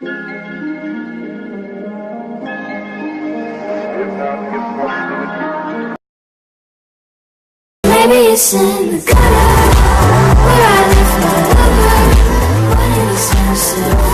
Maybe it's in the gutter where I left my lover. One in the sunset.